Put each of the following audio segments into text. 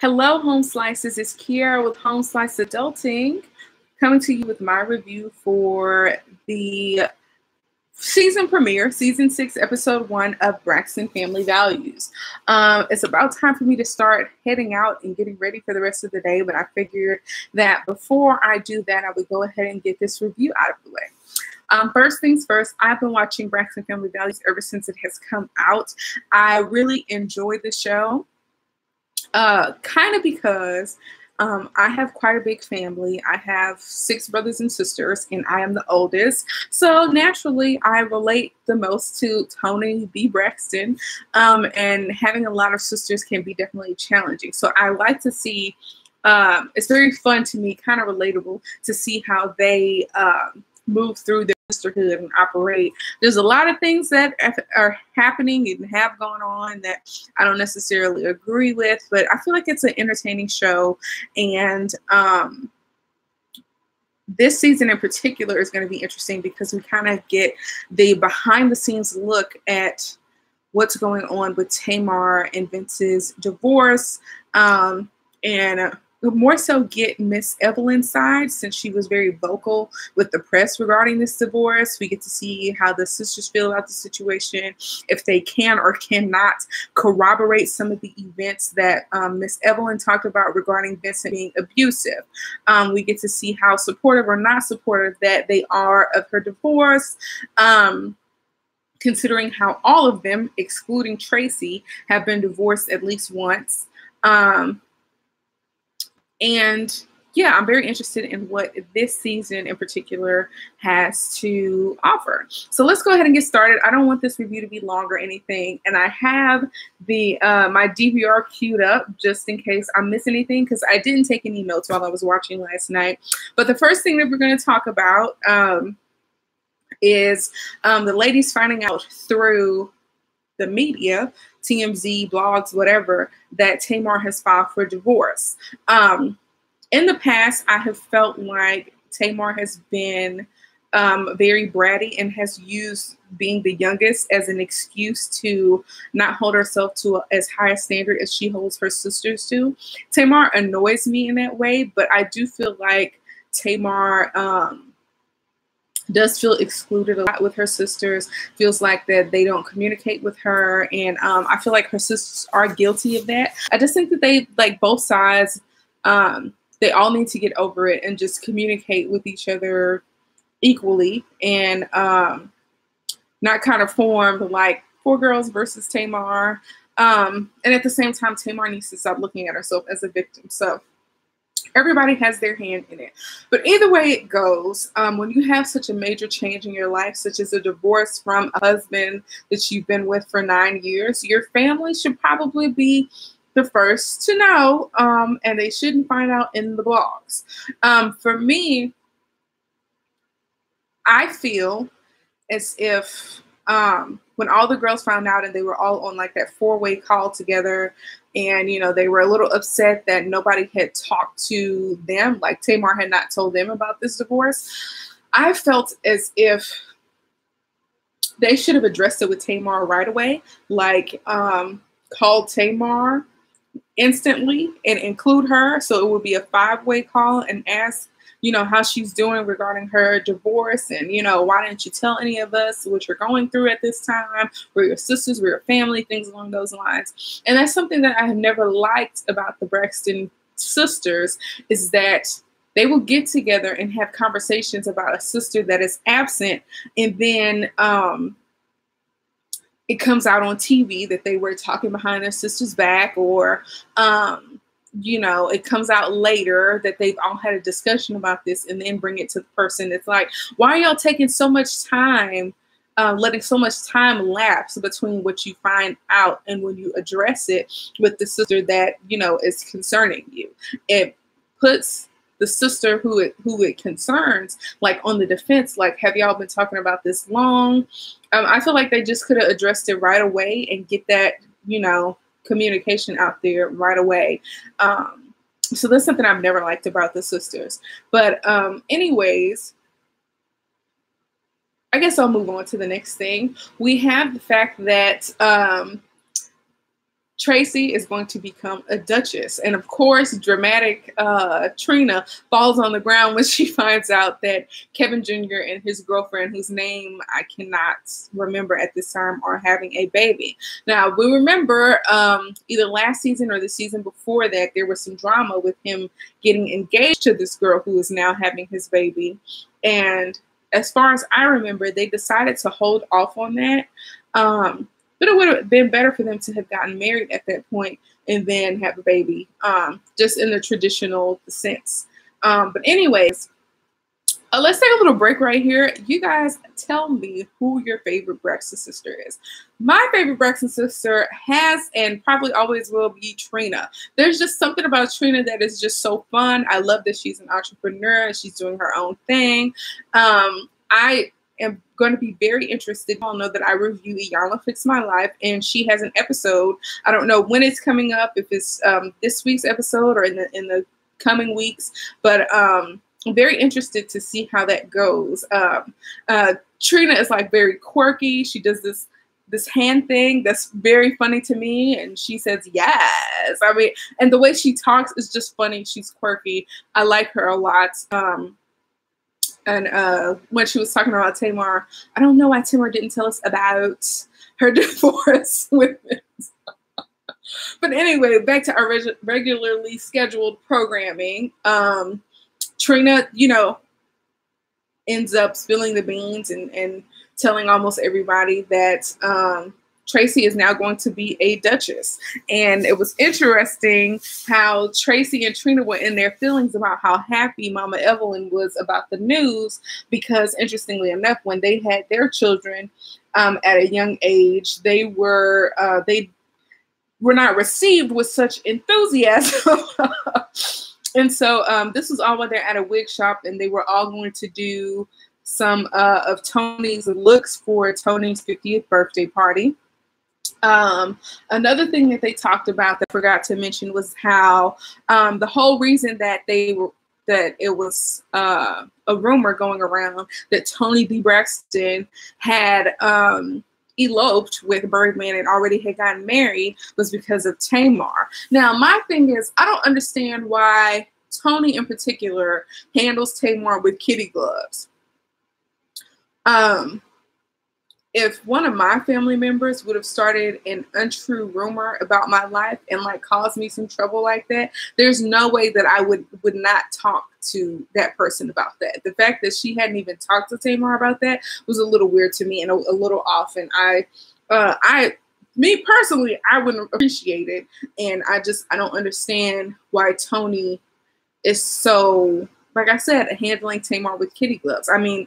Hello, Home Slices. It's Kiara with Home Slice Adulting, coming to you with my review for the season premiere, season 6, episode 1 of Braxton Family Values. It's about time for me to start heading out and getting ready for the rest of the day, but I figured that before I do that, I would go ahead and get this review out of the way. First things first, I've been watching Braxton Family Values ever since it has come out. I really enjoy the show. Kind of because I have quite a big family. I have 6 brothers and sisters, and I am the oldest. So naturally, I relate the most to Toni B. Braxton, and having a lot of sisters can be definitely challenging. So I like to see, it's very fun to me, kind of relatable, to see how they move through their sisterhood and operate. There's a lot of things that are happening and have gone on that I don't necessarily agree with, but I feel like it's an entertaining show. And this season in particular is going to be interesting because we kind of get the behind the scenes look at what's going on with Tamar and Vince's divorce, and more so get Miss Evelyn's side, since she was very vocal with the press regarding this divorce. We get to see how the sisters feel about the situation, if they can or cannot corroborate some of the events that Miss Evelyn talked about regarding Vincent being abusive. We get to see how supportive or not supportive that they are of her divorce, considering how all of them, excluding Tracy, have been divorced at least once. And yeah, I'm very interested in what this season in particular has to offer. So let's go ahead and get started. I don't want this review to be long or anything. And I have the my DVR queued up just in case I miss anything, because I didn't take any notes while I was watching last night. But the first thing that we're going to talk about is the ladies finding out through the media, TMZ, blogs, whatever, that Tamar has filed for divorce. In the past, I have felt like Tamar has been very bratty and has used being the youngest as an excuse to not hold herself to as high a standard as she holds her sisters to. Tamar annoys me in that way, but I do feel like Tamar does feel excluded a lot with her sisters, feels like that they don't communicate with her, and I feel like her sisters are guilty of that. I just think that they, like, both sides, they all need to get over it and just communicate with each other equally, and not kind of form like 4 girls versus Tamar. And at the same time, Tamar needs to stop looking at herself as a victim. So everybody has their hand in it. But either way it goes, when you have such a major change in your life, such as a divorce from a husband that you've been with for 9 years, your family should probably be the first to know, and they shouldn't find out in the blogs. For me, I feel as if when all the girls found out and they were all on like that 4-way call together, and they were a little upset that nobody had talked to them, like Tamar had not told them about this divorce, I felt as if they should have addressed it with Tamar right away, like called Tamar instantly and include her, so it would be a 5-way call, and ask how she's doing regarding her divorce, and why didn't you tell any of us what you're going through at this time? We're your sisters, we're your family, things along those lines. And that's something that I have never liked about the Braxton sisters, is that they will get together and have conversations about a sister that is absent, and then it comes out on TV that they were talking behind their sister's back, or it comes out later that they've all had a discussion about this, and then bring it to the person. It's like, why are y'all taking so much time, letting so much time lapse between what you find out and when you address it with the sister that, is concerning you? It puts the sister who it concerns, like, on the defense, like, have y'all been talking about this long? I feel like they just could have addressed it right away and get that, communication out there right away. So that's something I've never liked about the sisters. But anyways, I guess I'll move on to the next thing. We have the fact that Tracy is going to become a duchess. And of course, dramatic Trina falls on the ground when she finds out that Kevin Jr. and his girlfriend, whose name I cannot remember at this time, are having a baby. Now, we remember either last season or the season before that, there was some drama with him getting engaged to this girl who is now having his baby. And as far as I remember, they decided to hold off on that. But it would have been better for them to have gotten married at that point and then have a baby, just in the traditional sense. But anyways, let's take a little break right here. You guys tell me who your favorite Braxton sister is. My favorite Braxton sister has and probably always will be Trina. There's just something about Trina that is just so fun. I love that she's an entrepreneur and she's doing her own thing. I am going to be very interested. You all know that I review Iyanla Fix My Life, and she has an episode. I don't know when it's coming up, if it's this week's episode or in the coming weeks, but I'm very interested to see how that goes. Trina is like very quirky. She does this hand thing that's very funny to me, and she says yes. I mean, and the way she talks is just funny. She's quirky. I like her a lot. And when she was talking about Tamar, I don't know why Tamar didn't tell us about her divorce with Vince. But anyway, back to our regularly scheduled programming. Trina, you know, ends up spilling the beans and telling almost everybody that Tracy is now going to be a duchess. And it was interesting how Tracy and Trina were in their feelings about how happy Mama Evelyn was about the news, because interestingly enough, when they had their children at a young age, they were not received with such enthusiasm. And so this was all when they're at a wig shop, and they were all going to do some of Toni's looks for Toni's 50th birthday party. Another thing that they talked about that I forgot to mention was how the whole reason that it was a rumor going around that Toni B. Braxton had eloped with Birdman and already had gotten married was because of Tamar. Now, my thing is, I don't understand why Toni in particular handles Tamar with kitty gloves. If one of my family members would have started an untrue rumor about my life and like caused me some trouble like that, there's no way that I would not talk to that person about that. The fact that she hadn't even talked to Tamar about that was a little weird to me and a little off. And me personally, I wouldn't appreciate it. And I don't understand why Toni is so, like I said, handling Tamar with kitty gloves. I mean,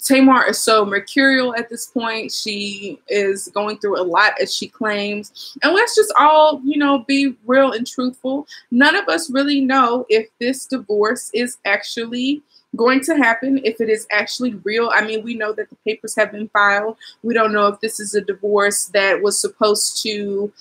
Tamar is so mercurial at this point. She is going through a lot, as she claims. And let's just all, you know, be real and truthful. None of us really know if this divorce is actually going to happen, if it is actually real. I mean, we know that the papers have been filed. We don't know if this is a divorce that was supposed to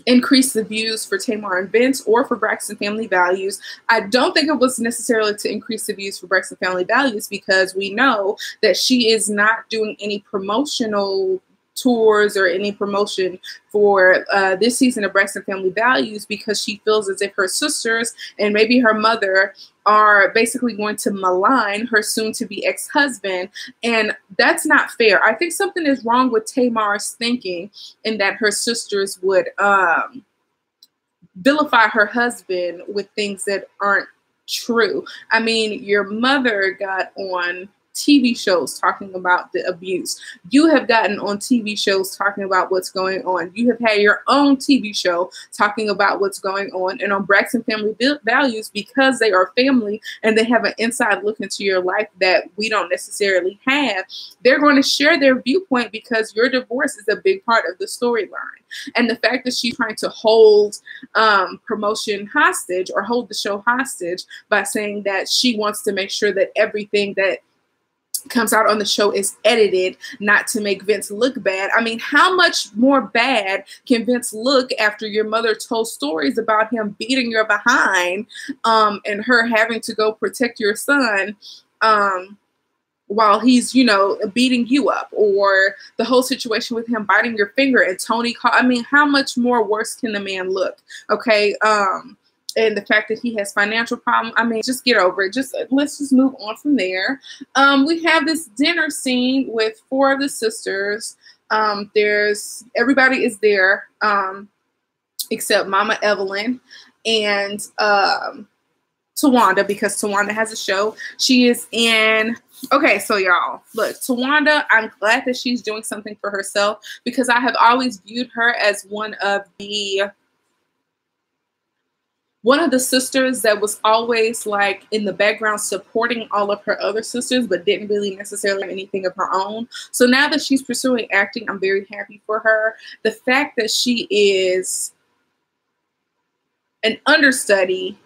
increase the views for Tamar and Vince or for Braxton Family Values. I don't think it was necessarily to increase the views for Braxton Family Values, because we know that she is not doing any promotional tours or any promotion for this season of Braxton Family Values, because she feels as if her sisters and maybe her mother are basically going to malign her soon-to-be ex-husband, and that's not fair. I think something is wrong with Tamar's thinking in that her sisters would vilify her husband with things that aren't true. I mean, your mother got on TV shows talking about the abuse. You have gotten on TV shows talking about what's going on. You have had your own TV show talking about what's going on. And on Braxton Family Values, because they are family and they have an inside look into your life that we don't necessarily have, they're going to share their viewpoint, because your divorce is a big part of the storyline. And the fact that she's trying to hold promotion hostage, or hold the show hostage, by saying that she wants to make sure that everything that comes out on the show is edited not to make Vince look bad. I mean, how much more bad can Vince look after your mother told stories about him beating your behind and her having to go protect your son while he's, you know, beating you up, or the whole situation with him biting your finger and Toni I mean, how much more worse can the man look? Okay. And the fact that he has financial problems, I mean, just get over it. Let's just move on from there. We have this dinner scene with 4 of the sisters. Everybody is there, except Mama Evelyn and Towanda, because Towanda has a show. She is in. Okay, so y'all, look, Towanda, I'm glad that she's doing something for herself, because I have always viewed her as one of the sisters that was always like in the background supporting all of her other sisters, but didn't really necessarily have anything of her own. So now that she's pursuing acting, I'm very happy for her. The fact that she is an understudy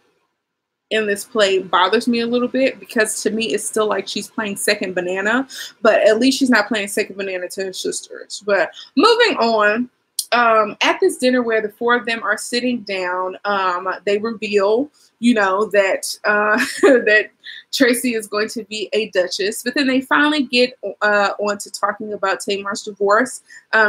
in this play bothers me a little bit, because to me it's still like she's playing second banana, but at least she's not playing second banana to her sisters. But moving on, at this dinner where the 4 of them are sitting down, they reveal, you know, that that Tracy is going to be a duchess. But then they finally get on to talking about Tamar's divorce.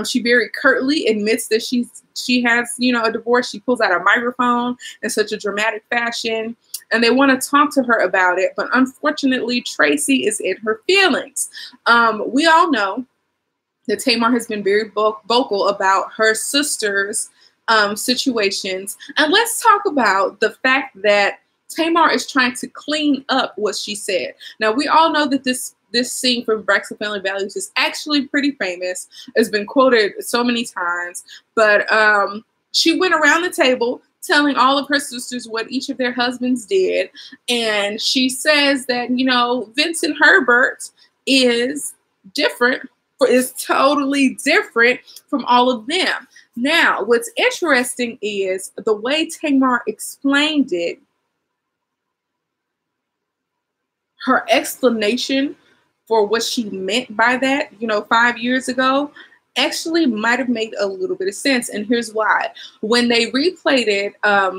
She very curtly admits that she has, you know, a divorce. She pulls out a microphone in such a dramatic fashion, and they want to talk to her about it. But unfortunately, Tracy is in her feelings. We all know that Tamar has been very vocal about her sister's situations. And let's talk about the fact that Tamar is trying to clean up what she said. Now, we all know that this scene from Braxton Family Values is actually pretty famous. It's been quoted so many times. But she went around the table telling all of her sisters what each of their husbands did. And she says that, you know, Vincent Herbert is totally different from all of them. Now, what's interesting is the way Tamar explained it. Her explanation for what she meant by that, you know, 5 years ago, actually might have made a little bit of sense. And here's why. When they replayed it,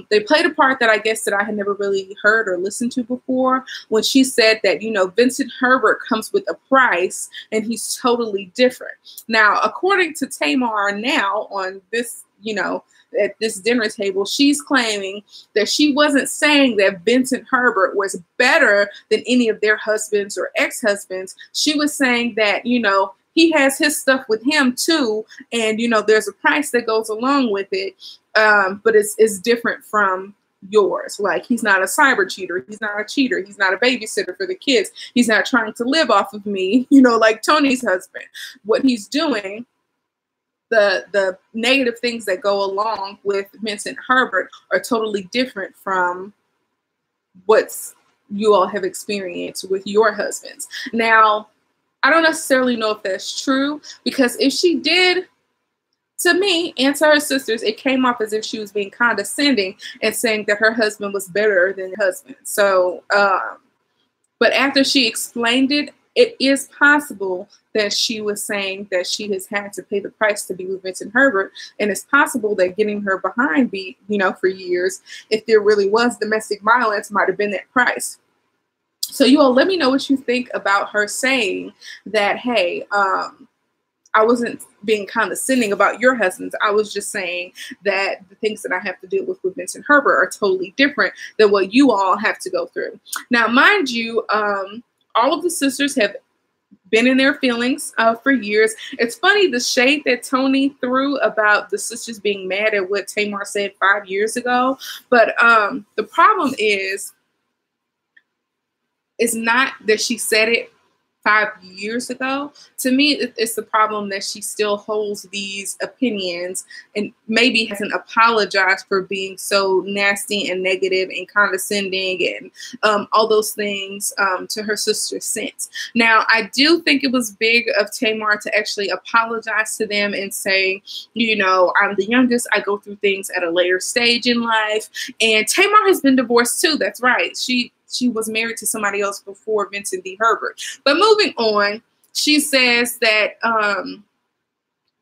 they played a part that I guess that I had never really heard or listened to before, when she said that, you know, Vincent Herbert comes with a price and he's totally different. Now, according to Tamar now on this, you know, at this dinner table, she's claiming that she wasn't saying that Vincent Herbert was better than any of their husbands or ex-husbands. She was saying that, you know, he has his stuff with him too, and you know there's a price that goes along with it, but it's different from yours. Like, he's not a cyber cheater, he's not a cheater, he's not a babysitter for the kids, he's not trying to live off of me, you know, like Toni's husband. What he's doing, the negative things that go along with Vincent Herbert are totally different from what's you all have experienced with your husbands. Now, I don't necessarily know if that's true, because if she did, to me and to her sisters, it came off as if she was being condescending and saying that her husband was better than her husband. So, but after she explained it, it is possible that she was saying that she has had to pay the price to be with Vincent Herbert. And it's possible that getting her behind beat, you know, for years, if there really was domestic violence, might have been that price. So you all let me know what you think about her saying that, hey, I wasn't being condescending about your husbands. I was just saying that the things that I have to deal with Vincent Herbert are totally different than what you all have to go through. Now, mind you, all of the sisters have been in their feelings for years. It's funny, the shade that Toni threw about the sisters being mad at what Tamar said 5 years ago. But the problem is not that she said it 5 years ago. To me, it's the problem that she still holds these opinions and maybe hasn't apologized for being so nasty and negative and condescending and all those things to her sister since. Now, I do think it was big of Tamar to actually apologize to them and say, you know, I'm the youngest. I go through things at a later stage in life. And Tamar has been divorced too. That's right. She was married to somebody else before Vincent D. Herbert. But moving on, she says that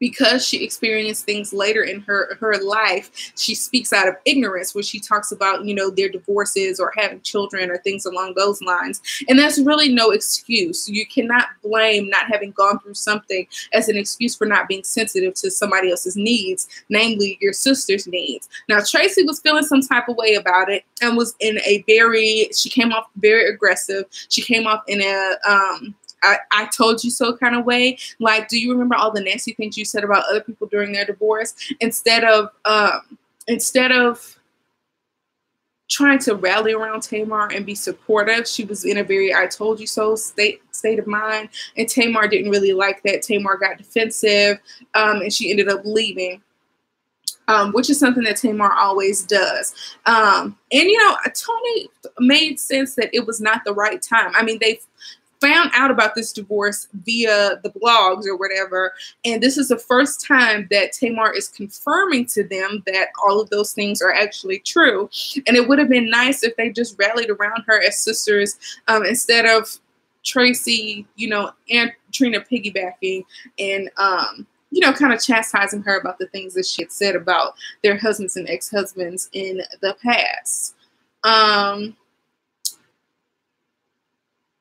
because she experienced things later in her life, she speaks out of ignorance when she talks about, you know, their divorces or having children or things along those lines. And that's really no excuse. You cannot blame not having gone through something as an excuse for not being sensitive to somebody else's needs, namely your sister's needs. Now, Tracy was feeling some type of way about it and was in a she came off very aggressive. She came off in a, I told you so kind of way. Like, do you remember all the nasty things you said about other people during their divorce? Instead of trying to rally around Tamar and be supportive, she was in a very I told you so state of mind. And Tamar didn't really like that. Tamar got defensive, and she ended up leaving. Which is something that Tamar always does. And, you know, Toni made sense that it was not the right time. I mean, they found out about this divorce via the blogs or whatever. And this is the first time that Tamar is confirming to them that all of those things are actually true. And it would have been nice if they just rallied around her as sisters, instead of Tracy, you know, and Trina piggybacking and, you know, kind of chastising her about the things that she had said about their husbands and ex-husbands in the past.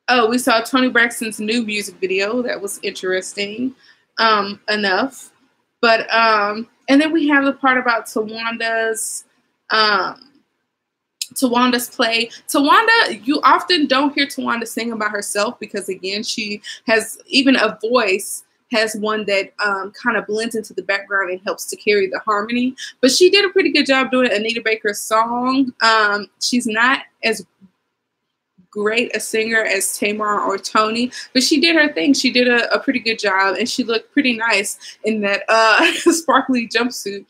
Oh, we saw Toni Braxton's new music video. That was interesting enough. But, and then we have the part about Towanda's play. Towanda, you often don't hear Towanda sing about herself because, again, she has even a voice, has one that kind of blends into the background and helps to carry the harmony. But she did a pretty good job doing Anita Baker's song. She's not as great a singer as Tamar or Toni, but she did her thing. She did a pretty good job, and she looked pretty nice in that sparkly jumpsuit.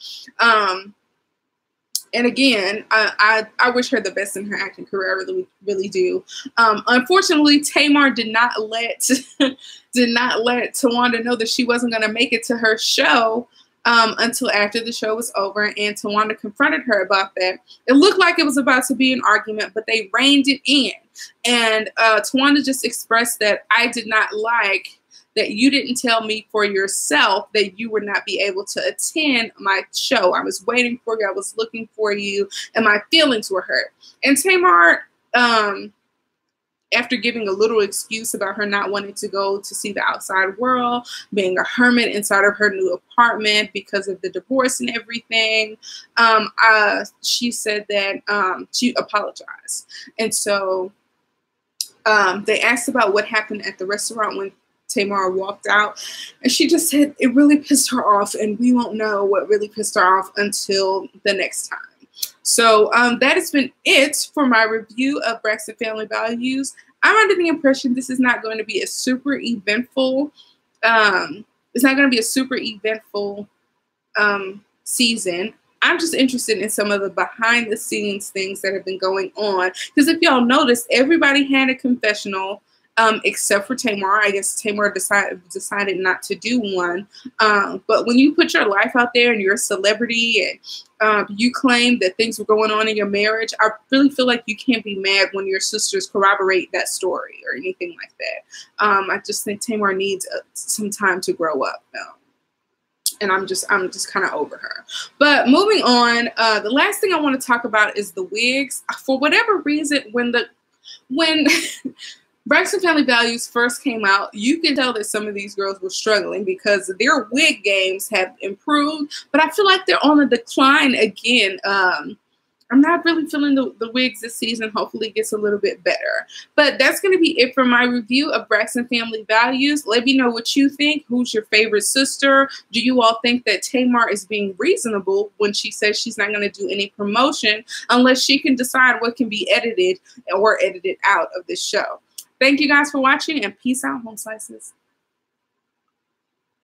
And again, I wish her the best in her acting career. I really do. Unfortunately, Tamar did not let Towanda know that she wasn't going to make it to her show until after the show was over, and Towanda confronted her about that. It looked like it was about to be an argument, but they reined it in. And Towanda just expressed that I did not like that you didn't tell me for yourself that you would not be able to attend my show. I was waiting for you. I was looking for you, and my feelings were hurt. And Tamar, after giving a little excuse about her not wanting to go to see the outside world, being a hermit inside of her new apartment because of the divorce and everything, she said that she apologized. And so they asked about what happened at the restaurant when Tamar walked out, and she just said it really pissed her off, and we won't know what really pissed her off until the next time. So that has been it for my review of Braxton Family Values. I'm under the impression this is not going to be a super eventful, season. I'm just interested in some of the behind the scenes things that have been going on. Because if y'all noticed, everybody had a confessional except for Tamar. I guess Tamar decided not to do one. But when you put your life out there and you're a celebrity and you claim that things were going on in your marriage, I really feel like you can't be mad when your sisters corroborate that story or anything like that. I just think Tamar needs some time to grow up now. And I'm just kind of over her. But moving on, the last thing I want to talk about is the wigs. For whatever reason, when Braxton Family Values first came out, you can tell that some of these girls were struggling because their wig games have improved, but I feel like they're on a decline again. I'm not really feeling the wigs this season. Hopefully it gets a little bit better. But that's going to be it for my review of Braxton Family Values. Let me know what you think. Who's your favorite sister? Do you all think that Tamar is being reasonable when she says she's not going to do any promotion unless she can decide what can be edited or edited out of this show? Thank you guys for watching, and peace out, home slices.